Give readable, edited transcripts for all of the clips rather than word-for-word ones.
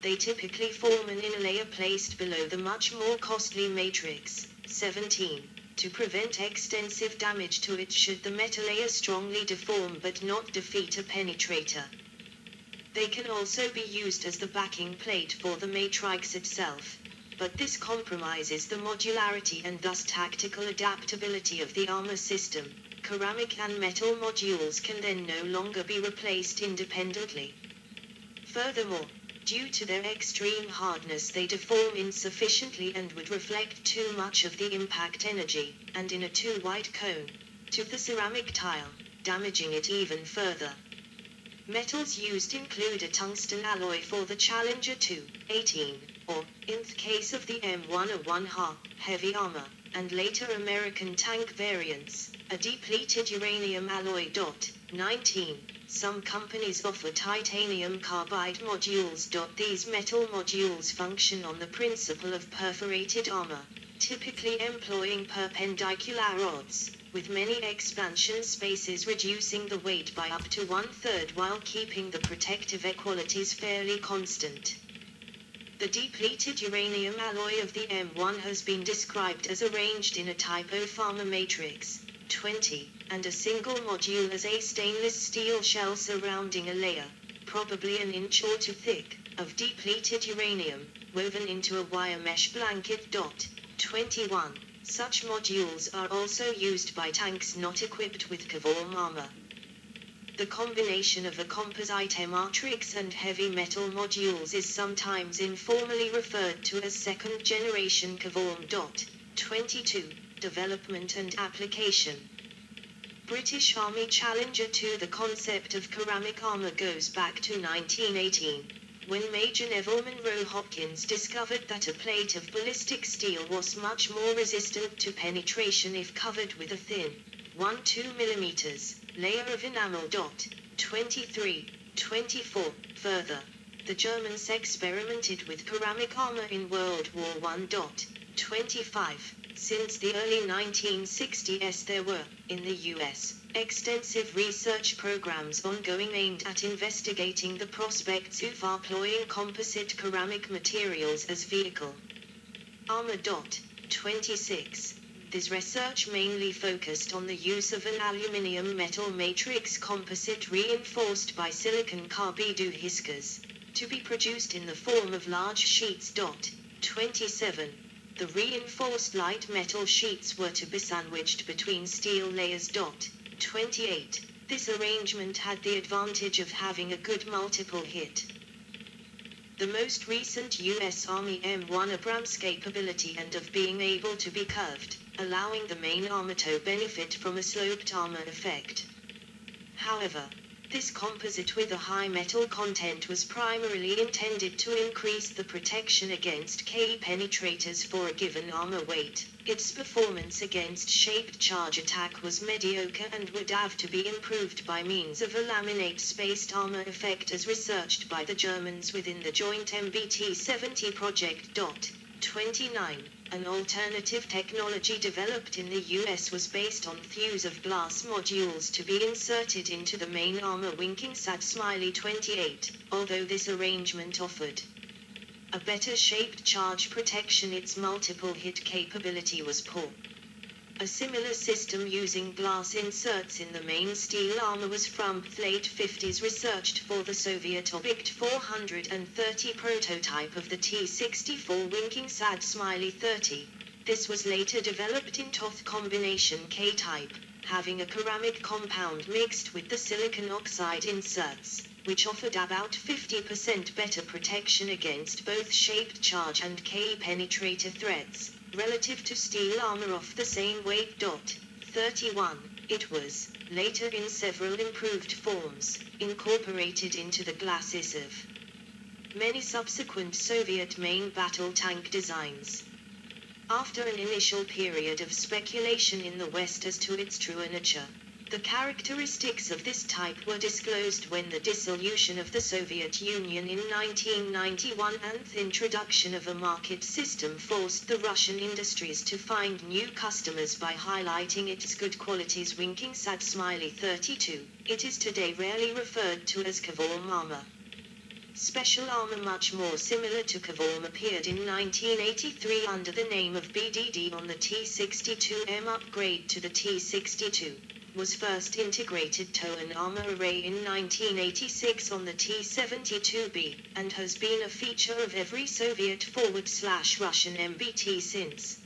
They typically form an inner layer placed below the much more costly matrix. 17. To prevent extensive damage to it should the metal layer strongly deform but not defeat a penetrator. They can also be used as the backing plate for the matrix itself, but this compromises the modularity and thus tactical adaptability of the armor system. Ceramic and metal modules can then no longer be replaced independently. Furthermore, due to their extreme hardness, they deform insufficiently and would reflect too much of the impact energy, and in a too wide cone, to the ceramic tile, damaging it even further. Metals used include a tungsten alloy for the Challenger 2-18, or, in the case of the M101H, heavy armor, and later American tank variants, a depleted uranium alloy. 19. Some companies offer titanium carbide modules. These metal modules function on the principle of perforated armor, typically employing perpendicular rods, with many expansion spaces reducing the weight by up to 1/3 while keeping the protective equalities fairly constant. The depleted uranium alloy of the M1 has been described as arranged in a type O farmer matrix. 20, and a single module as a stainless steel shell surrounding a layer, probably an inch or two thick, of depleted uranium, woven into a wire mesh blanket. 21. Such modules are also used by tanks not equipped with Chobham armor. The combination of a composite matrix and heavy metal modules is sometimes informally referred to as second-generation Chobham. 22. Development and application. British Army Challenger 2. The concept of ceramic armor goes back to 1918, when Major Neville Monroe Hopkins discovered that a plate of ballistic steel was much more resistant to penetration if covered with a thin, 1-2 mm, layer of enamel. 23. 24. Further, the Germans experimented with ceramic armor in World War I. 25. Since the early 1960s there were, in the US, extensive research programs ongoing aimed at investigating the prospects of employing composite ceramic materials as vehicle armor. 26. This research mainly focused on the use of an aluminium metal matrix composite reinforced by silicon carbide whiskers, to be produced in the form of large sheets. 27. The reinforced light metal sheets were to be sandwiched between steel layers. 28. This arrangement had the advantage of having a good multiple hit. The most recent US Army M1 Abrams capability and of being able to be curved, allowing the main armor to benefit from a sloped armor effect. However, this composite with a high metal content was primarily intended to increase the protection against KE penetrators for a given armor weight. Its performance against shaped charge attack was mediocre and would have to be improved by means of a laminate-spaced armor effect as researched by the Germans within the joint MBT-70 project. 29. An alternative technology developed in the US was based on fuse of glass modules to be inserted into the main armor winking SAT Smiley 28, although this arrangement offered a better shaped charge protection, its multiple hit capability was poor. A similar system using glass inserts in the main steel armor was from the late 50s researched for the Soviet Object 430 prototype of the T-64 winking SAD Smiley 30. This was later developed in Toth combination K-type, having a ceramic compound mixed with the silicon oxide inserts, which offered about 50% better protection against both shaped charge and KE penetrator threats, relative to steel armor of the same weight. 31. It was, later in several improved forms, incorporated into the glacis of many subsequent Soviet main battle tank designs. After an initial period of speculation in the West as to its true nature, the characteristics of this type were disclosed when the dissolution of the Soviet Union in 1991 and the introduction of a market system forced the Russian industries to find new customers by highlighting its good qualities. Winking SAD Smiley 32, it is today rarely referred to as Chobham armor. Special armor much more similar to Chobham appeared in 1983 under the name of BDD on the T-62M. Upgrade to the T-62 was first integrated tow and armor array in 1986 on the T-72B, and has been a feature of every Soviet/Russian MBT since.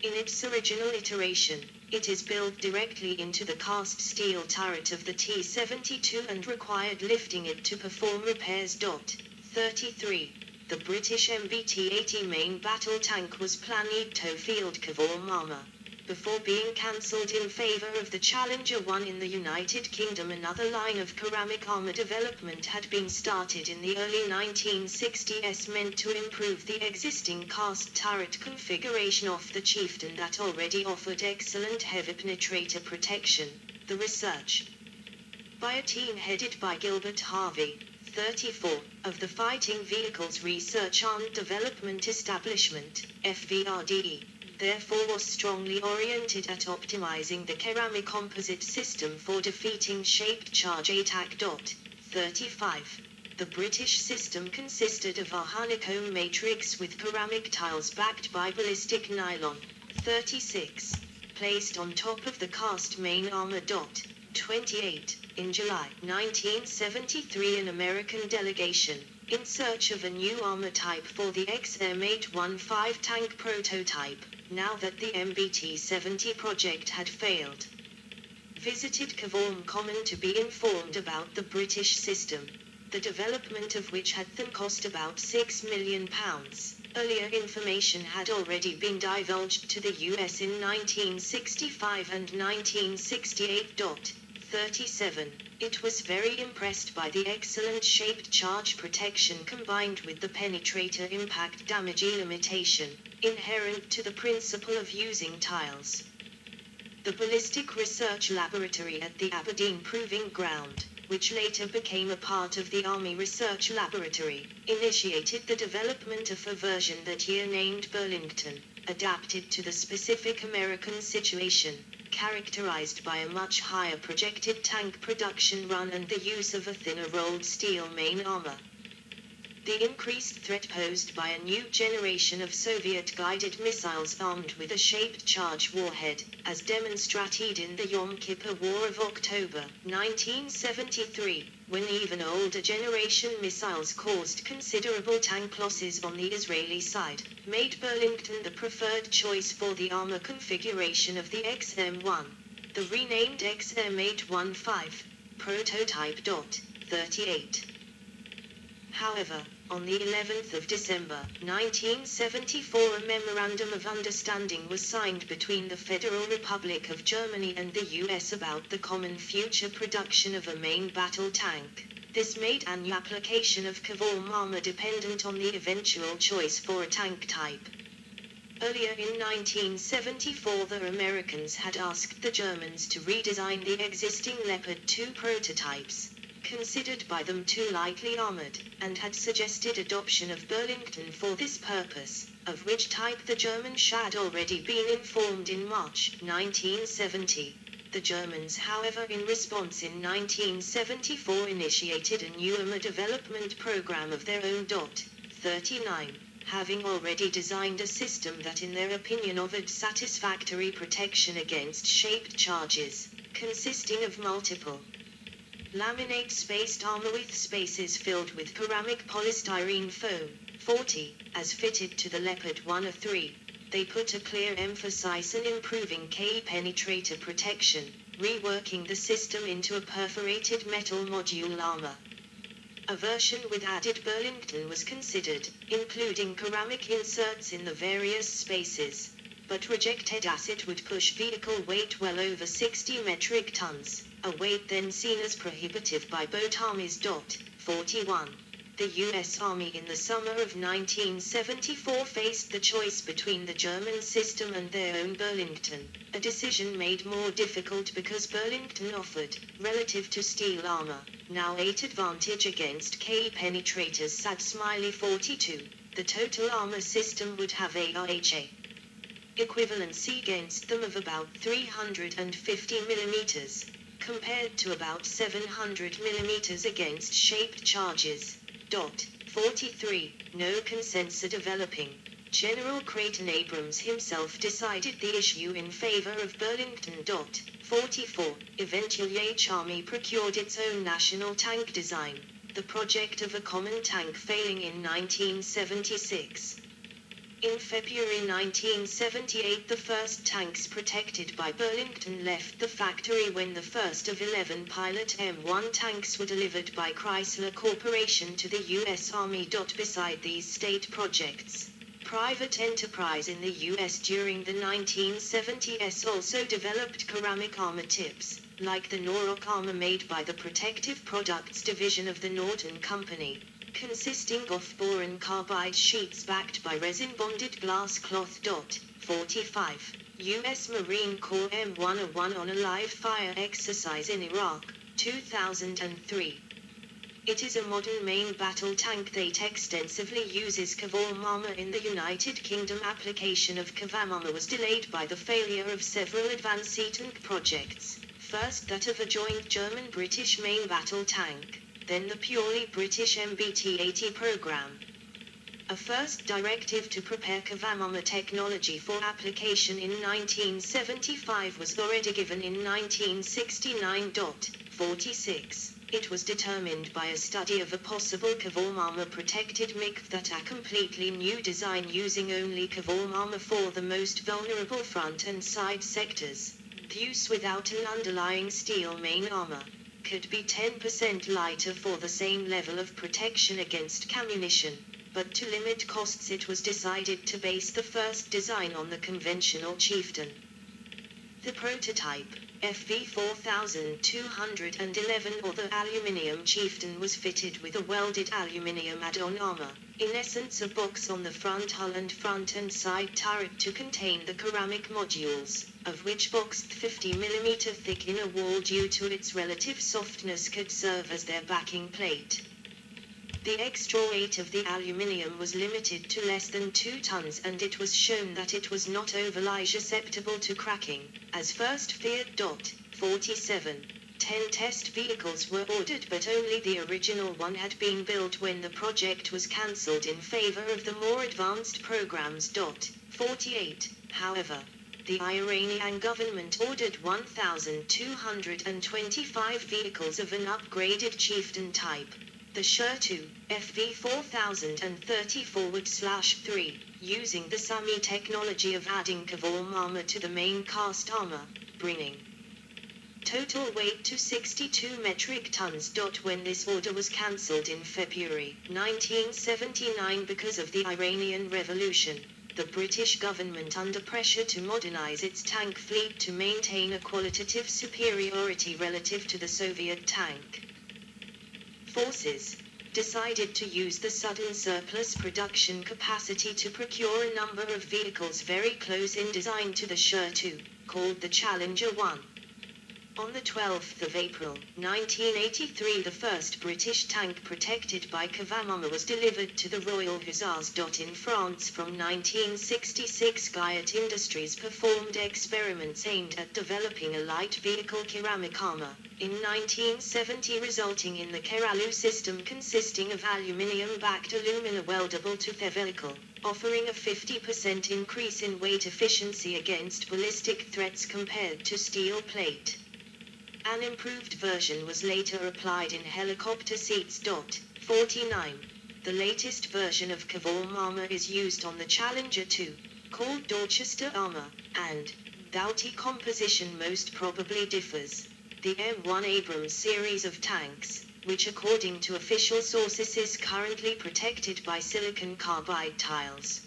In its original iteration, it is built directly into the cast steel turret of the T-72 and required lifting it to perform repairs. 33. The British MBT-80 main battle tank was planned to field Chobham armor. Before being cancelled in favour of the Challenger 1 in the United Kingdom, another line of ceramic armour development had been started in the early 1960s meant to improve the existing cast turret configuration of the Chieftain that already offered excellent heavy penetrator protection. The research by a team headed by Gilbert Harvey, 34, of the Fighting Vehicles Research and Development Establishment, FVRDE. Therefore was strongly oriented at optimizing the ceramic composite system for defeating shaped charge attack. 35. The British system consisted of a honeycomb matrix with ceramic tiles backed by ballistic nylon. 36. Placed on top of the cast main armor. 28. In July 1973, an American delegation, in search of a new armor type for the XM815 tank prototype, now that the MBT-70 project had failed, visited Chobham Common to be informed about the British system, the development of which had then cost about £6 million. Earlier information had already been divulged to the US in 1965 and 1968. 37. It was very impressed by the excellent shaped charge protection combined with the penetrator impact damage limitation, inherent to the principle of using tiles. The Ballistic Research Laboratory at the Aberdeen Proving Ground, which later became a part of the Army Research Laboratory, initiated the development of a version that year named Burlington, adapted to the specific American situation, characterized by a much higher projected tank production run and the use of a thinner rolled steel main armor. The increased threat posed by a new generation of Soviet-guided missiles armed with a shaped charge warhead, as demonstrated in the Yom Kippur War of October 1973, when even older generation missiles caused considerable tank losses on the Israeli side, made Burlington the preferred choice for the armor configuration of the XM-1. The renamed XM815 prototype. 38. However, on the 11th of December 1974, a Memorandum of Understanding was signed between the Federal Republic of Germany and the US about the common future production of a main battle tank. This made any application of Chobham armor dependent on the eventual choice for a tank type. Earlier in 1974, the Americans had asked the Germans to redesign the existing Leopard 2 prototypes, considered by them too lightly armored, and had suggested adoption of Burlington for this purpose, of which type the Germans had already been informed in March 1970. The Germans, however, in response in 1974 initiated a new armor development program of their own. 39. Having already designed a system that in their opinion offered satisfactory protection against shaped charges, consisting of multiple laminate spaced armor with spaces filled with ceramic polystyrene foam. 40. As fitted to the Leopard 1A3, they put a clear emphasis on improving KE penetrator protection, reworking the system into a perforated metal module armor. A version with added Burlington was considered, including ceramic inserts in the various spaces, but rejected as it would push vehicle weight well over 60 metric tons, a weight then seen as prohibitive by both armies. 41. The U.S. Army in the summer of 1974 faced the choice between the German system and their own Burlington, a decision made more difficult because Burlington offered, relative to steel armor, now 8 advantage against KE penetrators. Sad smiley 42. The total armor system would have a RHA equivalency against them of about 350 mm, compared to about 700 mm against shaped charges. 43. No consensus developing. General Creighton Abrams himself decided the issue in favor of Burlington. 44. Eventually Army procured its own national tank design, the project of a common tank failing in 1976. In February 1978 the first tanks protected by Burlington left the factory when the first of 11 Pilot M1 tanks were delivered by Chrysler Corporation to the U.S. Army. Beside these state projects, private enterprise in the U.S. during the 1970s also developed ceramic armor tips, like the Norrock armor made by the Protective Products Division of the Norton Company, consisting of boron carbide sheets backed by resin-bonded glass cloth. 45. U.S. Marine Corps M101 on a live fire exercise in Iraq, 2003. It is a modern main battle tank that extensively uses Chobham armor in the United Kingdom. Application of Chobham armor was delayed by the failure of several advanced tank projects, first that of a joint German-British main battle tank, then the purely British MBT-80 program. A first directive to prepare Chobham armor technology for application in 1975 was already given in 1969. 46. It was determined by a study of a possible Chobham armor protected MiG that a completely new design using only Chobham armor for the most vulnerable front and side sectors, use without an underlying steel main armor, could be 10% lighter for the same level of protection against ammunition, but to limit costs it was decided to base the first design on the conventional Chieftain. The prototype, FV4211 or the aluminium Chieftain, was fitted with a welded aluminium add-on armor, in essence a box on the front hull and front and side turret to contain the ceramic modules, of which boxed 50 mm thick inner wall due to its relative softness could serve as their backing plate. The extra weight of the aluminium was limited to less than 2 tons and it was shown that it was not overly susceptible to cracking, as first feared. 47. 10 test vehicles were ordered but only the original one had been built when the project was cancelled in favor of the more advanced programs. 48. However, the Iranian government ordered 1,225 vehicles of an upgraded Chieftain type, the Shur-2, FV4030 forward/3, using the SAMI technology of adding Chobham armor to the main cast armor, bringing total weight to 62 metric tons. When this order was cancelled in February 1979 because of the Iranian Revolution, the British government, under pressure to modernize its tank fleet to maintain a qualitative superiority relative to the Soviet tank forces, decided to use the sudden surplus production capacity to procure a number of vehicles very close in design to the Shur-2, called the Challenger 1. On the 12th of April, 1983 the first British tank protected by Chobham armor was delivered to the Royal Hussars. In France from 1966 Guyot Industries performed experiments aimed at developing a light vehicle ceramic armor, in 1970 resulting in the Keralu system consisting of aluminium-backed alumina weldable to the vehicle, offering a 50% increase in weight efficiency against ballistic threats compared to steel plate. An improved version was later applied in helicopter seats. 49. The latest version of Chobham armor is used on the Challenger 2, called Dorchester armor, and, though the composition most probably differs, the M1 Abrams series of tanks, which according to official sources is currently protected by silicon carbide tiles.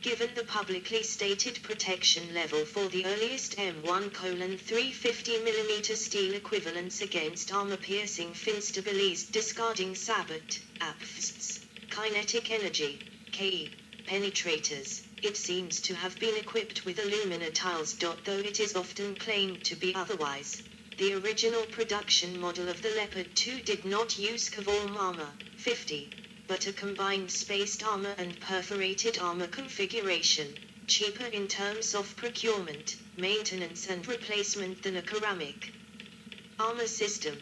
Given the publicly stated protection level for the earliest M1:350mm steel equivalents against armor-piercing finstabilized discarding sabot, APFSTs, kinetic energy, KE, penetrators, it seems to have been equipped with alumina tiles. Though it is often claimed to be otherwise, the original production model of the Leopard 2 did not use Chobham armor, 50. But a combined spaced armor and perforated armor configuration, cheaper in terms of procurement, maintenance and replacement than a ceramic armor system.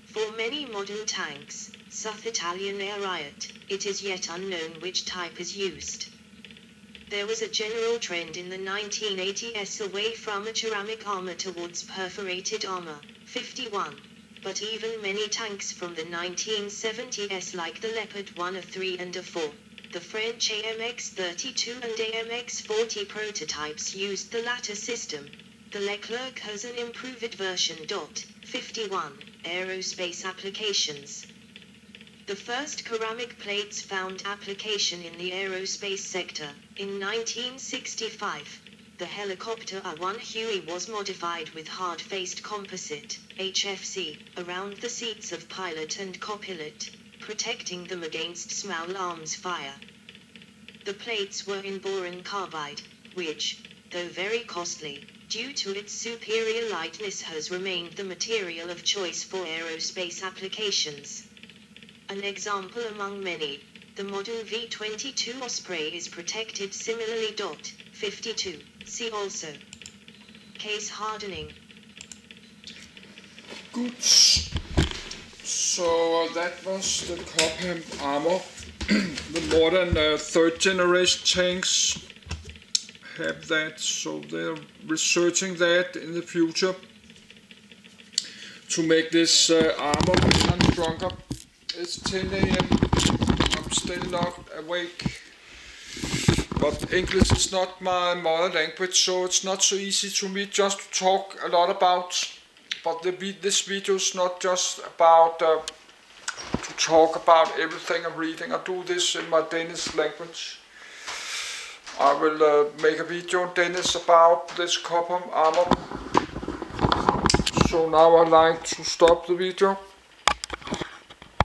For many modern tanks, South Italian air riot. It is yet unknown which type is used. There was a general trend in the 1980s away from a ceramic armor towards perforated armor. 51. But even many tanks from the 1970s like the Leopard 1 a 3 and a 4, the French AMX-32 and AMX-40 prototypes used the latter system. The Leclerc has an improved version. 51. Aerospace applications. The first ceramic plates found application in the aerospace sector. In 1965, the helicopter A-1 Huey was modified with hard-faced composite, HFC, around the seats of pilot and copilot, protecting them against small arms fire. The plates were in boron carbide, which, though very costly, due to its superior lightness has remained the material of choice for aerospace applications. An example among many, the modern V-22 Osprey is protected similarly. 52. See also. Case hardening. Good. So that was the Chobham Armour. The modern third generation tanks have that, so they're researching that in the future to make this armor better and stronger. It's 10 AM, I'm still not awake, but English is not my mother language, so it's not so easy to me just to talk a lot about. But this video is not just about to talk about everything I'm reading. I do this in my Danish language. I will make a video in Danish about this Chobham armor. So now I'd like to stop the video.